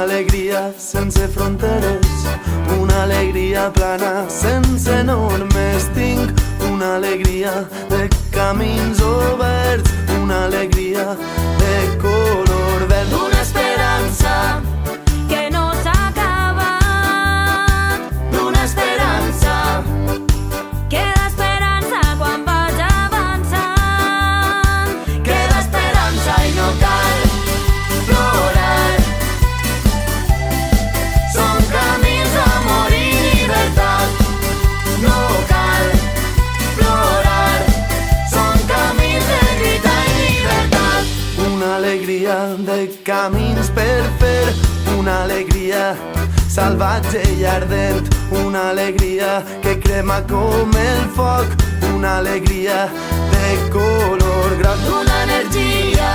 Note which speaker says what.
Speaker 1: alegria sense fronteres, una alegria plana sense normes. Tinc una alegria de camins oberts, una alegria de color verd, una esperança
Speaker 2: que no s'acaba,
Speaker 1: d'una esperança.
Speaker 2: queda esperança quan vas avançant,
Speaker 1: Queda esperança i no cal plorar. Són camins d'amor i llibertat. No cal plorar. Són camins de lluita i llibertat. Una alegria de camins per fer, una alegria salvatge i ardent, una alegria que crema com el foc, una alegria de color groc, una energia